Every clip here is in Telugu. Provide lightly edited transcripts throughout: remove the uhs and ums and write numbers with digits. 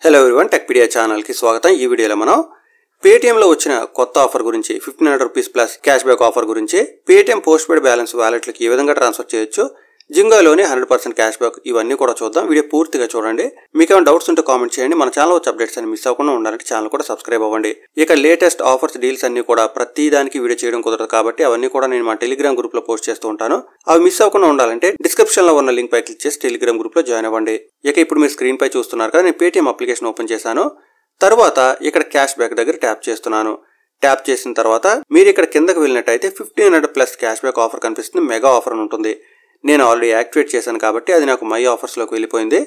హలో ఎవ్రీవన్, టెక్పీడియా ఛానల్ కి స్వాగతం. ఈ వీడియోలో మనం పేటిఎం లో వచ్చిన కొత్త ఆఫర్ గురించి 1500 rupees plus cash back offer గురించి, పేటిఎం పోస్ట్ పెయిడ్ బ్యాలెన్స్ వాలెట్లకి ఏ విధంగా ట్రాన్స్ఫర్ చేయొచ్చు, జింగోలోని 100% క్యాష్ బ్యాక్, ఇవన్నీ కూడా చూద్దాం. వీడియో పూర్తిగా చూడండి. మీకు ఏమైనా డౌట్స్ ఉంటే కామెంట్ చేయండి. మన ఛానల్ వచ్చే అప్డేట్స్ అని మిస్ అవ్వకుండా ఉండాలంటే ఛానల్ కూడా సబ్స్క్రైబ్ అవ్వండి. ఇక లేటెస్ట్ ఆఫర్స్, డీల్స్ అన్ని కూడా ప్రతి దానికి వీడియో చేయడం కుదరదు కాబట్టి అవన్నీ కూడా నేను మా టెలిగ్రామ్ గ్రూప్ లో పోస్ట్ చేస్తూ ఉంటాను. అవి మిస్ అవ్వకుండా ఉండాలంటే డిస్క్రిప్షన్ లో ఉన్న లింక్ పై క్లిక్ చేసి టెలిగ్రామ్ గ్రూప్ లో జాయిన్ అవ్వండి. ఇక ఇప్పుడు మీరు స్క్రీన్ పై చూస్తున్నారు కదా, నేను పేటిఎం అప్లికేషన్ ఓపెన్ చేశాను. తర్వాత ఇక్కడ క్యాష్ బ్యాక్ దగ్గర ట్యాప్ చేస్తున్నాను. ట్యాప్ చేసిన తర్వాత మీరు ఇక్కడ కిందకి వెళ్ళినట్టయితే 1500 ప్లస్ క్యాష్ బ్యాక్ ఆఫర్ కనిపిస్తుంది. మెగా ఆఫర్ అని ఉంటుంది. నేను ఆల్రెడీ యాక్టివేట్ చేశాను కాబట్టి అది నాకు మై ఆఫర్స్లోకి వెళ్ళిపోయింది.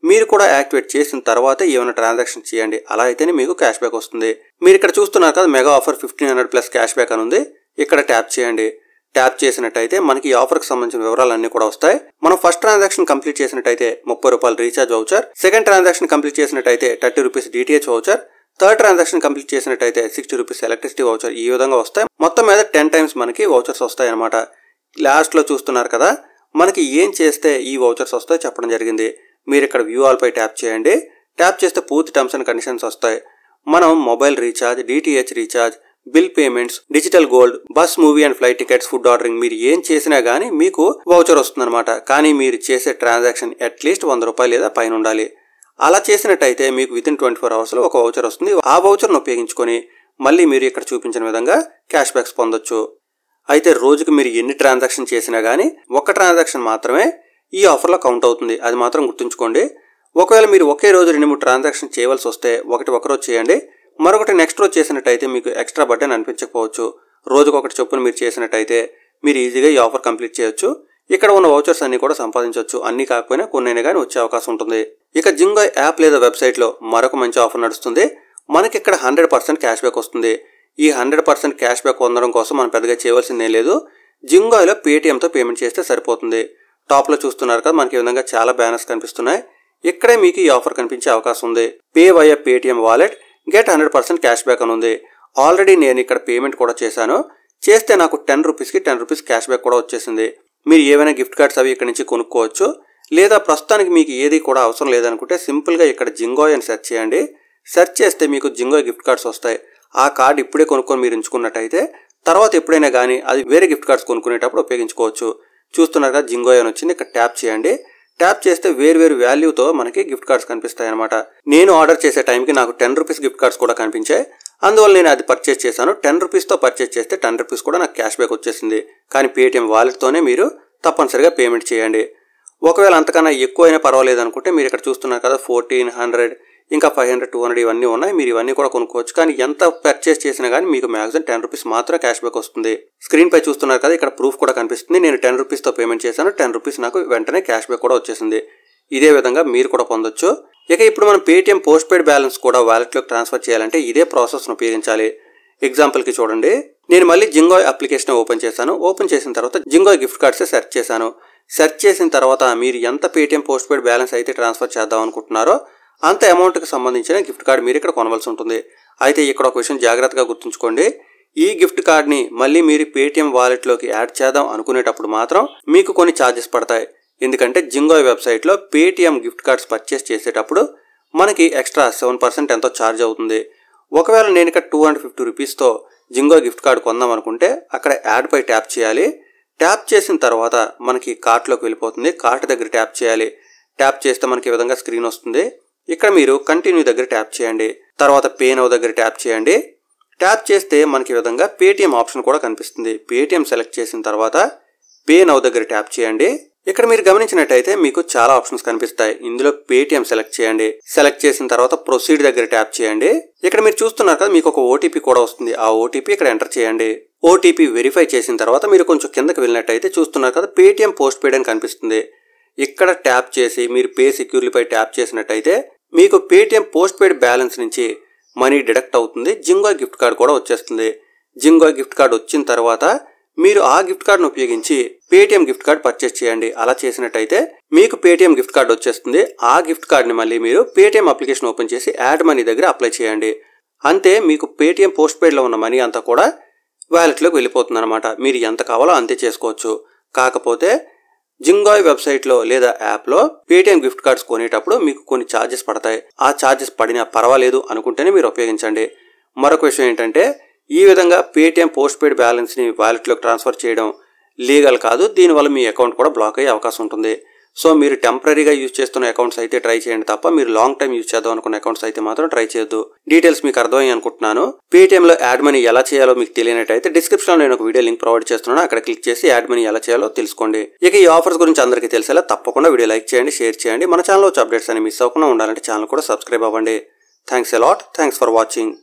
మీరు కూడా యాక్టివేట్ చేసిన తర్వాత ఏమైనా ట్రాన్సాక్షన్ చేయండి, అలా అయితేనే మీకు క్యాష్ బ్యాక్ వస్తుంది. మీరు ఇక్కడ చూస్తున్నారు కదా, mega offer 1500 plus cash back అని ఉంది. ఇక్కడ ట్యాప్ చేయండి. ట్యాప్ చేసినట్టయితే మనకి ఈ ఆఫర్కి సంబంధించిన వివరాలన్నీ కూడా వస్తాయి. మనం ఫస్ట్ ట్రాన్సాక్షన్ కంప్లీట్ చేసినట్టయితే 30 రూపాయలు recharge voucher, second transaction complete చేసినట్టయితే 30 rupees DTH voucher, third transaction complete చేసినట్టయితే 60 రూపీస్ ఎలక్ట్రిసిటీ వౌచర్, ఈ విధంగా వస్తాయి. మొత్తం మీద 10 టైమ్స్ మనకి వౌచర్స్ వస్తాయి అనమాట. లాస్ట్ లో చూస్తున్నారు కదా, మనకి ఏం చేస్తే ఈ వౌచర్స్ వస్తాయో చెప్పడం జరిగింది. మీరు ఇక్కడ వ్యూ ఆల్ పై ట్యాప్ చేయండి. ట్యాప్ చేస్తే పూర్తి టర్మ్స్ అండ్ కండిషన్స్ వస్తాయి. మనం mobile recharge, DTH recharge, bill payments, digital gold, bus, movie and flight tickets, food ordering, మీరు ఏం చేసినా గానీ మీకు వౌచర్ వస్తుంది అనమాట. కానీ మీరు చేసే ట్రాన్సాక్షన్ అట్లీస్ట్ 100 రూపాయలు లేదా పైన ఉండాలి. అలా చేసినట్టయితే మీకు వితిన్ 24 అవర్స్ లో ఒక వౌచర్ వస్తుంది. ఆ వౌచర్ను ఉపయోగించుకొని మళ్ళీ మీరు ఇక్కడ చూపించిన విధంగా క్యాష్ బ్యాక్స్ పొందొచ్చు. అయితే రోజుకి మీరు ఎన్ని ట్రాన్సాక్షన్ చేసినా గానీ ఒక ట్రాన్సాక్షన్ మాత్రమే ఈ ఆఫర్లో కౌంట్ అవుతుంది. అది మాత్రం గుర్తుంచుకోండి. ఒకవేళ మీరు ఒకే రోజు 2-3 ట్రాన్సాక్షన్ చేయవలసి వస్తే ఒకటి ఒక రోజు చేయండి, మరొకటి నెక్స్ట్ రోజు చేసినట్టయితే మీకు ఎక్స్ట్రా బర్డెన్ అనిపించకపోవచ్చు. రోజుకు ఒకటి చొప్పున మీరు చేసినట్టయితే మీరు ఈజీగా ఈ ఆఫర్ కంప్లీట్ చేయొచ్చు. ఇక్కడ ఉన్న వౌచర్స్ అన్ని కూడా సంపాదించవచ్చు. అన్ని కాకపోయినా కొన్నైనా కానీ వచ్చే అవకాశం ఉంటుంది. ఇక జింగో యాప్ లేదా వెబ్సైట్ లో మరొక మంచి ఆఫర్ నడుస్తుంది. మనకి ఇక్కడ 100% క్యాష్ బ్యాక్ వస్తుంది. ఈ 100% క్యాష్ బ్యాక్ పొందడం కోసం మనం పెద్దగా చేయవలసిందేం లేదు. జింగోలో పేటిఎంతో పేమెంట్ చేస్తే సరిపోతుంది. టాప్ లో చూస్తున్నారు కదా, మనకి ఈ విధంగా చాలా బ్యానర్స్ కనిపిస్తున్నాయి. ఇక్కడే మీకు ఈ ఆఫర్ కనిపించే అవకాశం ఉంది. Pay via Paytm wallet, get 100% cash back అని ఉంది. ఆల్రెడీ నేను ఇక్కడ పేమెంట్ కూడా చేశాను. చేస్తే నాకు 10 రూపీస్కి 10 రూపీస్ క్యాష్ బ్యాక్ కూడా వచ్చేసింది. మీరు ఏవైనా గిఫ్ట్ కార్డ్స్ అవి ఇక్కడ నుంచి కొనుక్కోవచ్చు. లేదా ప్రస్తుతానికి మీకు ఏది కూడా అవసరం లేదనుకుంటే సింపుల్ గా ఇక్కడ జింగో అని సెర్చ్ చేయండి. సెర్చ్ చేస్తే మీకు జింగో గిఫ్ట్ కార్డ్స్ వస్తాయి. ఆ కార్డ్ ఇప్పుడే కొనుక్కొని మీరు ఉంచుకున్నట్టయితే తర్వాత ఎప్పుడైనా కానీ అది వేరే గిఫ్ట్ కార్డ్స్ కొనుక్కునేటప్పుడు ఉపయోగించుకోవచ్చు. చూస్తున్నారు కదా, జింగో అని వచ్చింది. ఇక్కడ ట్యాప్ చేయండి. ట్యాప్ చేస్తే వేరు వాల్యూతో మనకి గిఫ్ట్ కార్డ్స్ కనిపిస్తాయి అనమాట. నేను ఆర్డర్ చేసే టైంకి నాకు 10 రూపీస్ గిఫ్ట్ కార్డ్స్ కూడా కనిపించాయి. అందువల్ల నేను అది పర్చేస్ చేశాను. 10 రూపీస్తో పర్చేస్ చేస్తే 10 రూపీస్ కూడా నాకు క్యాష్ బ్యాక్ వచ్చేసింది. కానీ పేటిఎం వాలెట్తోనే మీరు తప్పనిసరిగా పేమెంట్ చేయండి. ఒకవేళ అంతకన్నా ఎక్కువ అయినా పర్వాలేదు అనుకుంటే మీరు ఇక్కడ చూస్తున్నారు కదా, 1400, ఇంకా 500, 200 ఇవన్నీ ఉన్నాయి. మీరు ఇవన్నీ కూడా కొనుక్కోవచ్చు. కానీ ఎంత పర్చేస్ చేసినా కానీ మీకు మ్యాక్సిమం 10 రూపీస్ మాత్రమే క్యాష్ బ్యాక్ వస్తుంది. స్క్రీన్ పై చూస్తున్నారు కదా, ఇక్కడ ప్రూఫ్ కూడా కనిపిస్తుంది. నేను 10 రూపీస్తో పేమెంట్ చేశాను. 10 రూపీస్ నాకు వెంటనే క్యాష్ బ్యాక్ కూడా వచ్చేసింది. ఇదే విధంగా మీరు కూడా పొందొచ్చు. ఇక ఇప్పుడు మనం పేటిఎం పోస్ట్ పెయిడ్ బ్యాలెన్స్ కూడా వాలెట్లోకి ట్రాన్స్ఫర్ చేయాలంటే ఇదే ప్రాసెస్ను ఉపయోగించాలి. ఎగ్జాంపుల్కి చూడండి, నేను మళ్ళీ జింగో అప్లికేషన్ ఓపెన్ చేశాను. ఓపెన్ చేసిన తర్వాత జింగో గిఫ్ట్ కార్డ్స్ సెర్చ్ చేశాను. సెర్చ్ చేసిన తర్వాత మీరు ఎంత పేటిఎం పోస్ట్ పెయిడ్ బ్యాలెన్స్ అయితే ట్రాన్స్ఫర్ చేద్దాం అనుకుంటున్నారో అంత అమౌంట్కి సంబంధించిన గిఫ్ట్ కార్డ్ మీరు ఇక్కడ కొనవలసి ఉంటుంది. అయితే ఇక్కడ ఒక విషయం జాగ్రత్తగా గుర్తుంచుకోండి. ఈ గిఫ్ట్ కార్డ్ని మళ్ళీ మీరు పేటిఎం వాలెట్లోకి యాడ్ చేద్దాం అనుకునేటప్పుడు మాత్రం మీకు కొన్ని ఛార్జెస్ పడతాయి. ఎందుకంటే జింగో వెబ్సైట్లో పేటిఎం గిఫ్ట్ కార్డ్స్ పర్చేస్ చేసేటప్పుడు మనకి ఎక్స్ట్రా 7% ఎంతో ఛార్జ్ అవుతుంది. ఒకవేళ నేను ఇక్కడ 250 రూపీస్తో జింగో గిఫ్ట్ కార్డ్ కొందాం అనుకుంటే అక్కడ యాడ్ పై ట్యాప్ చేయాలి. ట్యాప్ చేసిన తర్వాత మనకి కార్ట్లోకి వెళ్ళిపోతుంది. కార్ట్ దగ్గర ట్యాప్ చేయాలి. ట్యాప్ చేస్తే మనకి ఈ విధంగా స్క్రీన్ వస్తుంది. ఇక్కడ మీరు కంటిన్యూ దగ్గర ట్యాప్ చేయండి. తర్వాత పే నౌ దగ్గర ట్యాప్ చేయండి. ట్యాప్ చేస్తే మనకి ఈ విధంగా పేటిఎం ఆప్షన్ కూడా కనిపిస్తుంది. పేటిఎం సెలెక్ట్ చేసిన తర్వాత పే నౌ దగ్గర ట్యాప్ చేయండి. ఇక్కడ మీరు గమనించినట్టయితే మీకు చాలా ఆప్షన్స్ కనిపిస్తాయి. ఇందులో పేటిఎం సెలెక్ట్ చేయండి. సెలెక్ట్ చేసిన తర్వాత ప్రొసీడ్ దగ్గర ట్యాప్ చేయండి. ఇక్కడ మీరు చూస్తున్నారు కదా, మీకు ఒక ఓటీపీ కూడా వస్తుంది. ఆ ఓటీపీ ఇక్కడ ఎంటర్ చేయండి. ఓటీపీ వెరిఫై చేసిన తర్వాత మీరు కొంచెం కిందకి వెళ్ళినట్టయితే చూస్తున్నారు కదా, పేటిఎం పోస్ట్ పెయిడ్ అని కనిపిస్తుంది. ఇక్కడ ట్యాప్ చేసి మీరు పే సెక్యూర్లీపై ట్యాప్ చేసినట్టయితే మీకు పేటిఎం పోస్ట్ పెయిడ్ బ్యాలెన్స్ నుంచి మనీ డిడక్ట్ అవుతుంది. జింగో గిఫ్ట్ కార్డ్ కూడా వచ్చేస్తుంది. జింగో గిఫ్ట్ కార్డ్ వచ్చిన తర్వాత మీరు ఆ గిఫ్ట్ కార్డ్ను ఉపయోగించి పేటిఎం గిఫ్ట్ కార్డ్ పర్చేస్ చేయండి. అలా చేసినట్టయితే మీకు పేటిఎం గిఫ్ట్ కార్డ్ వచ్చేస్తుంది. ఆ గిఫ్ట్ కార్డ్ని మళ్ళీ మీరు పేటిఎం అప్లికేషన్ ఓపెన్ చేసి యాడ్ మనీ దగ్గర అప్లై చేయండి. అంతే, మీకు పేటిఎం పోస్ట్ పెయిడ్లో ఉన్న మనీ అంతా కూడా వ్యాలెట్లోకి వెళ్ళిపోతుంది అనమాట. మీరు ఎంత కావాలో అంతే చేసుకోవచ్చు. కాకపోతే జింగాయ్ వెబ్సైట్లో లేదా యాప్లో పేటిఎం గిఫ్ట్ కార్డ్స్ కొనేటప్పుడు మీకు కొన్ని ఛార్జెస్ పడతాయి. ఆ ఛార్జెస్ పడినా పర్వాలేదు అనుకుంటేనే మీరు ఉపయోగించండి. మరొక విషయం ఏంటంటే ఈ విధంగా పేటిఎం పోస్ట్ పెయిడ్ బ్యాలెన్స్ని వాలెట్లోకి ట్రాన్స్ఫర్ చేయడం లీగల్ కాదు. దీనివల్ల మీ అకౌంట్ కూడా బ్లాక్ అయ్యే అవకాశం ఉంటుంది. సో మీరు టెంపరీగా యూజ్ చేస్తున్న అకౌంట్స్ అయితే ట్రై చేయండి తప్ప మీరు లాంగ్ టైం యూజ్ చేద్దాం అనుకున్న అకౌంట్స్ అయితే మాత్రం ట్రై చేయొద్దు. డీటెయిల్స్ మీకు అర్థమయ్యి అనుకుంటున్నాను. పేటిఎంలో యాడ్ మనీ ఎలా చేయాలో మీకు తెలియనట్టయితే డిస్క్రిప్షన్లో నేను ఒక వీడియో లింక్ ప్రొవైడ్ చేస్తున్నాను. అక్కడ క్లిక్ చేసి యాడ్ మనీ ఎలా చేయాలో తెలుసుకోండి. ఇక ఈ ఆఫర్స్ గురించి అందరికీ తెలిసేలా తప్పకుండా వీడియో లైక్ చేయండి, షేర్ చేయండి. మన ఛానల్లో వచ్చే అప్డేట్స్ అని మిస్ అవ్వకుండా ఉండాలంటే ఛానల్ కూడా సబ్స్క్రైబ్ అవ్వండి. Thanks a lot. Thanks for watching.